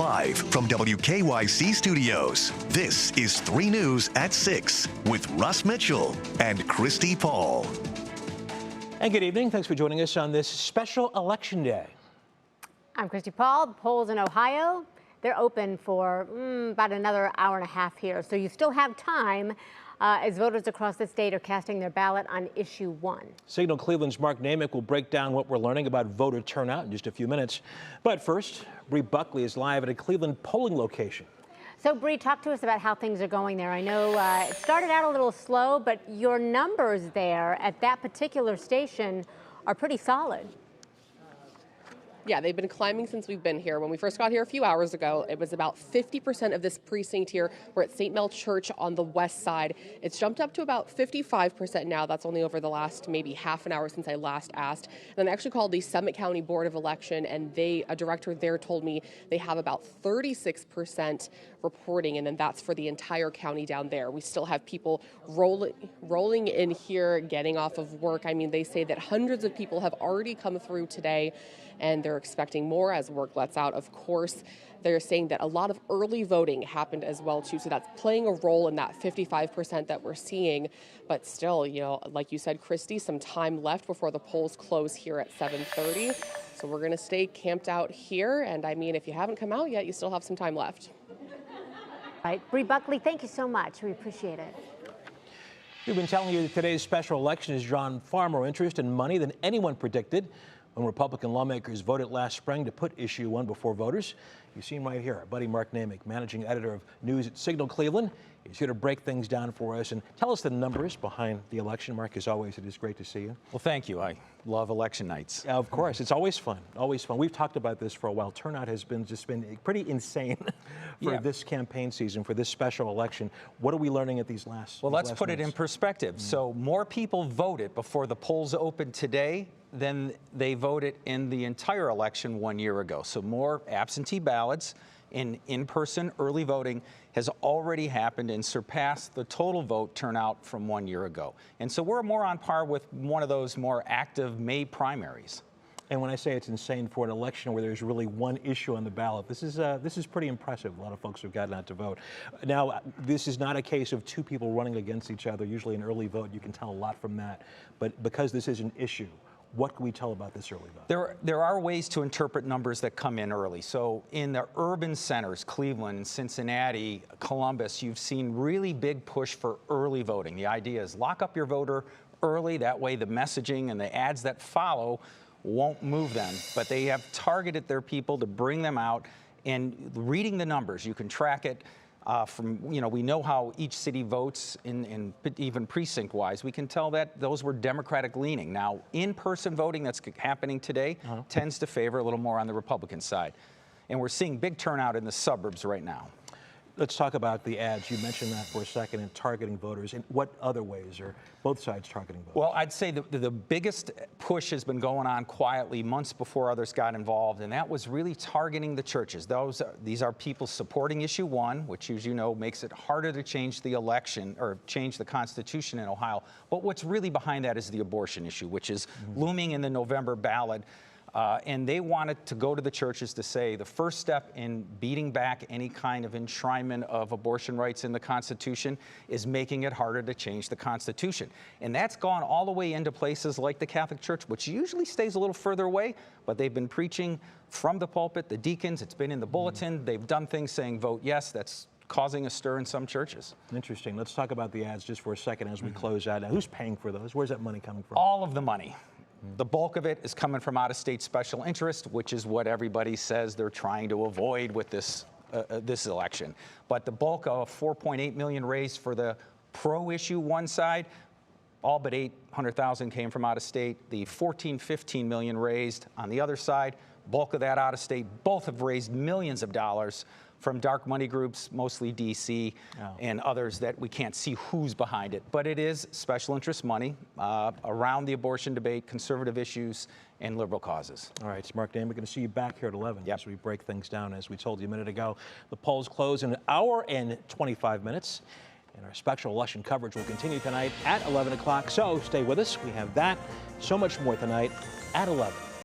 Live from WKYC Studios, this is 3 News at 6 with Russ Mitchell and Christy Paul. And good evening. Thanks for joining us on this special election day. I'm Christy Paul. The polls in Ohio, they're open for about another hour and a half here. So you still have time as voters across the state are casting their ballot on issue 1. Signal Cleveland's Mark Naymik will break down what we're learning about voter turnout in just a few minutes. But first, Bri Buckley is live at a Cleveland polling location. So Bri, talk to us about how things are going there. I know it started out a little slow, but your numbers there at that particular station are pretty solid. Yeah, they've been climbing since we've been here. When we first got here a few hours ago, it was about 50% of this precinct here. We're at St. Mel Church on the west side. It's jumped up to about 55% now. That's only over the last maybe half an hour since I last asked. And then I actually called the Summit County Board of Election, and a director there told me they have about 36% reporting, and then that's for the entire county down there. We still have people rolling in here, getting off of work. I mean, they say that hundreds of people have already come through today, and they're expecting more as work lets out. Of course, they're saying that a lot of early voting happened as well, too. So that's playing a role in that 55% that we're seeing. But still, you know, like you said, Christy, some time left before the polls close here at 7:30. So we're going to stay camped out here. And I mean, if you haven't come out yet, you still have some time left. All right, Bri Buckley, thank you so much. We appreciate it. We've been telling you that today's special election has drawn far more interest and money than anyone predicted when Republican lawmakers voted last spring to put issue 1 before voters. You see him right here, our buddy Mark Naymik, managing editor of news at Signal Cleveland. He's here to break things down for us and tell us the numbers behind the election. Mark, as always, it is great to see you. Well, thank you. I love election nights. Yeah, of course. It's always fun. Always fun. We've talked about this for a while. Turnout has been pretty insane for this campaign season, for this special election. What are we learning at these last Well, let's put it in perspective. So more people voted before the polls opened today than they voted in the entire election 1 year ago. So more absentee ballots and in-person early voting has already happened and surpassed the total vote turnout from 1 year ago. And so we're more on par with one of those more active May primaries. And when I say it's insane for an election where there's really one issue on the ballot, this is pretty impressive. A lot of folks have gotten out to vote. Now, this is not a case of 2 people running against each other. Usually an early vote, you can tell a lot from that. But because this is an issue, what can we tell about this early vote? There are ways to interpret numbers that come in early. So in the urban centers, Cleveland, Cincinnati, Columbus, you've seen really big push for early voting. The idea is lock up your voter early. That way the messaging and the ads that follow won't move them. But they have targeted their people to bring them out. And reading the numbers, you can track it. We know how each city votes in even precinct-wise. We can tell that those were Democratic leaning. Now, in-person voting that's happening today tends to favor a little more on the Republican side. And we're seeing big turnout in the suburbs right now. Let's talk about the ads. You mentioned that for a second, and targeting voters. In what other ways are both sides targeting voters? Well, I'd say the biggest push has been going on quietly months before others got involved, and that was really targeting the churches. These are people supporting issue 1, which, as you know, makes it harder to change the election or change the Constitution in Ohio. But what's really behind that is the abortion issue, which is looming in the November ballot. And they wanted to go to the churches to say the first step in beating back any kind of enshrinement of abortion rights in the Constitution is making it harder to change the Constitution. And that's gone all the way into places like the Catholic Church, which usually stays a little further away, but they've been preaching from the pulpit, the deacons, it's been in the bulletin, they've done things saying vote yes. That's causing a stir in some churches. Interesting. Let's talk about the ads just for a second as we close out. Now, who's paying for those? Where's that money coming from? All of the money. The bulk of it is coming from out-of-state special interest, which is what everybody says they're trying to avoid with this election. But the bulk of $4.8 million raised for the pro-issue 1 side, all but $800,000 came from out-of-state. The $15 million raised on the other side, bulk of that out-of-state. Both have raised millions of dollars from dark money groups, mostly D.C., and others that we can't see who's behind it. But it is special interest money around the abortion debate, conservative issues, and liberal causes. All right, it's Mark Naymik. We're going to see you back here at 11 as we break things down. As we told you a minute ago, the polls close in an hour and 25 minutes. And our special election coverage will continue tonight at 11 o'clock. So stay with us. We have that, so much more tonight at 11.